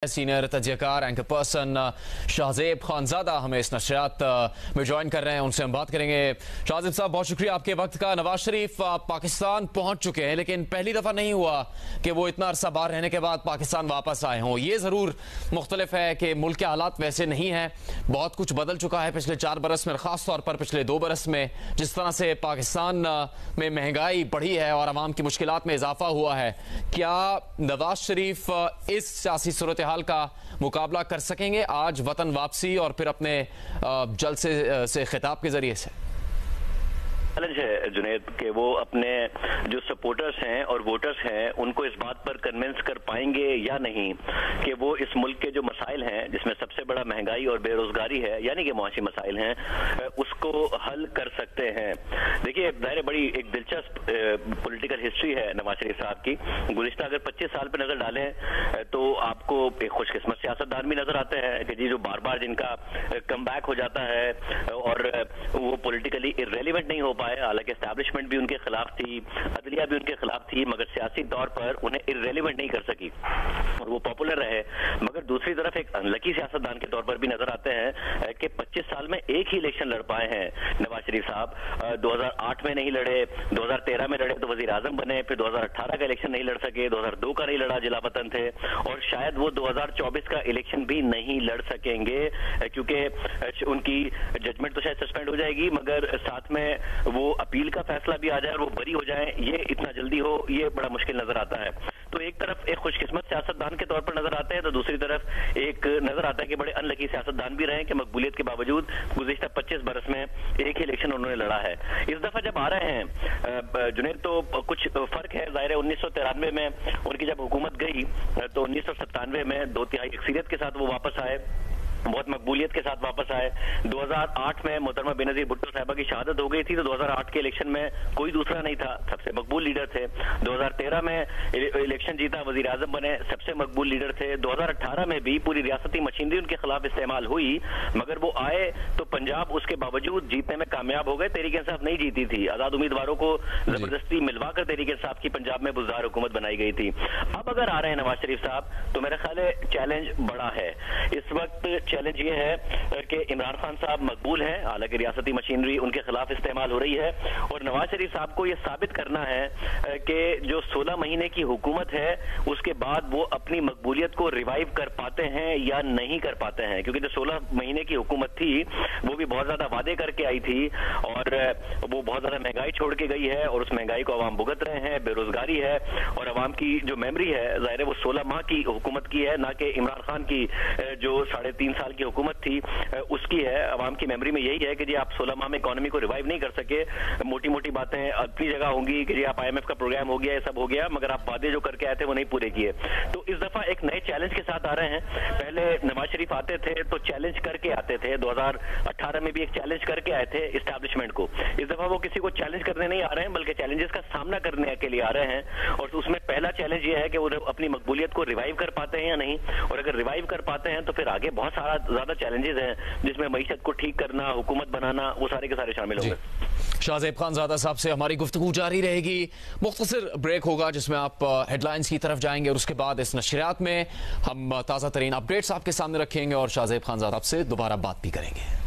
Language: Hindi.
सीनियर तजयकार एंकर पर्सन शाहजेब खानजादा हमें इस नशरियात में ज्वाइन कर रहे हैं। उनसे हम बात करेंगे। शाहजेब साहब, बहुत शुक्रिया आपके वक्त का। नवाज शरीफ पाकिस्तान पहुंच चुके हैं, लेकिन पहली दफा नहीं हुआ कि वो इतना अरसा बाहर रहने के बाद पाकिस्तान वापस आए हों। ये जरूर मुख्तलिफ है कि मुल्क के हालात वैसे नहीं है, बहुत कुछ बदल चुका है पिछले 4 बरस में, खास तौर पर पिछले 2 बरस में। जिस तरह से पाकिस्तान में महंगाई बढ़ी है और अवाम की मुश्किलात में इजाफा हुआ है, क्या नवाज शरीफ इस सियासी सूरत हाल का मुकाबला कर सकेंगे आज वतन वापसी और फिर अपने जलसे से खिताब के जरिए से? चैलेंज है जुनैद के वो अपने जो सपोर्टर्स हैं और वोटर्स हैं उनको इस बात पर कन्विंस कर पाएंगे या नहीं कि वो इस मुल्क के जो मसाइल हैं, जिसमें सबसे बड़ा महंगाई और बेरोजगारी है, यानी कि मुआशी मसाइल हैं, उसको हल कर सकते हैं। देखिए, ज़ाहिर बड़ी एक दिलचस्प पॉलिटिकल हिस्ट्री है नवाज शरीफ साहब की। गुज़िश्ता अगर 25 साल पर नजर डालें तो आपको एक खुशकिस्मत सियासतदान भी नजर आते हैं कि जी जो बार बार जिनका कम बैक हो जाता है और वो पॉलिटिकली इर्रेलिवेंट नहीं हो पाए। हालांकि एस्टैब्लिशमेंट भी उनके खिलाफ थी, अदलिया भी उनके खिलाफ थी, मगर सियासी तौर पर उन्हें इर्रेलिवेंट नहीं कर सकी और वो पॉपुलर रहे। मगर दूसरी तरफ एक अनलकी सियासतदान के तौर पर भी नजर आते हैं कि 25 साल में एक ही इलेक्शन लड़ पाए हैं नवाज शरीफ साहब। 2008 में नहीं लड़े, 2013 में लड़े तो वजीर आजम बने, फिर 2018 का इलेक्शन नहीं लड़ सके, 2002 का नहीं लड़ा, जिला वतन थे, और शायद वो 2024 का इलेक्शन भी नहीं लड़ सकेंगे क्योंकि उनकी जजमेंट तो शायद सस्पेंड हो जाएगी, मगर साथ में वो अपील का फैसला भी आ जाए और वो बरी हो जाए, ये इतना जल्दी हो, ये बड़ा मुश्किल नजर आता है। तो एक तरफ एक खुशकिस्मत सियासतदान के तौर पर नजर आते हैं, तो दूसरी तरफ एक नजर आता है कि बड़े अनलकी सियासतदान भी रहे कि मकबूलियत के बावजूद गुज़िश्ता 25 बरस में एक ही इलेक्शन उन्होंने लड़ा है। इस दफा जब आ रहे हैं जुनैद तो कुछ फर्क है। जाहिर है 1993 में उनकी जब हुकूमत गई तो 1997 में 2/3 अक्सरियत के साथ वो वापस आए, बहुत मकबूलियत के साथ वापस आए। 2008 में मोहतरमा बेनजीर भुट्टो साहिबा की शहादत हो गई थी, तो 2008 के इलेक्शन में कोई दूसरा नहीं था, सबसे मकबूल लीडर थे। 2013 में इलेक्शन जीता, वजीर आजम बने, सबसे मकबूल लीडर थे। 2018 में भी पूरी रियासती मशीनरी उनके खिलाफ इस्तेमाल हुई, मगर वो आए तो पंजाब उसके बावजूद जीतने में कामयाब हो गए। तहरीक इंसाफ नहीं जीती थी, आजाद उम्मीदवारों को जबरदस्ती मिलवाकर तहरीक इंसाफ की पंजाब में बुज़दार हुकूमत बनाई गई थी। अब अगर आ रहे हैं नवाज शरीफ साहब तो मेरा ख्याल है चैलेंज बड़ा है। इस वक्त चैलेंज ये है कि इमरान खान साहब मकबूल हैं, हालांकि रियासती मशीनरी उनके खिलाफ इस्तेमाल हो रही है, और नवाज शरीफ साहब को यह साबित करना है कि जो 16 महीने की हुकूमत है उसके बाद वो अपनी मकबूलियत को रिवाइव कर पाते हैं या नहीं कर पाते हैं। क्योंकि जो 16 महीने की हुकूमत थी वो भी बहुत ज्यादा वादे करके आई थी और वो बहुत ज्यादा महंगाई छोड़ के गई है और उस महंगाई को अवाम भुगत रहे हैं, बेरोजगारी है, और अवाम की जो मेमोरी है जाहिर है वो 16 माह की हुकूमत की है, ना कि इमरान खान की जो 3.5 साल की हुकूमत थी उसकी है। अवाम की मेमोरी में यही है कि जी आप 16 माह में इकोनॉमी को रिवाइव नहीं कर सके। मोटी मोटी बातें अपनी जगह होंगी कि जी आप IMF का प्रोग्राम हो गया, ये सब हो गया, मगर आप वादे जो करके आए थे वो नहीं पूरे किए। तो इस दफा एक नए चैलेंज के साथ आ रहे हैं। पहले नवाज शरीफ आते थे तो चैलेंज करके आते थे, 2018 में भी एक चैलेंज करके आए थे इस्टेब्लिशमेंट को। इस दफा वो किसी को चैलेंज करने नहीं आ रहे हैं, बल्कि चैलेंजेस का सामना करने के लिए आ रहे हैं, और उसमें पहला चैलेंज ये है कि वो अपनी मकबूलियत को रिवाइव कर पाते हैं या नहीं, और अगर रिवाइव कर पाते हैं तो फिर आगे बहुत सारा ज्यादा चैलेंजेस हैं जिसमें मईशत को ठीक करना, हुकूमत बनाना, वो सारे के सारे शामिल होंगे। शाहजेब खानजादा साहब से हमारी गुफ्तगू जारी रहेगी। मुख्तसर ब्रेक होगा जिसमें आप हेडलाइंस की तरफ जाएंगे और उसके बाद इस नशरियात में हम ताज़ा तरीन अपडेट्स आपके सामने रखेंगे और शाहजेब खानजादा से दोबारा बात भी करेंगे।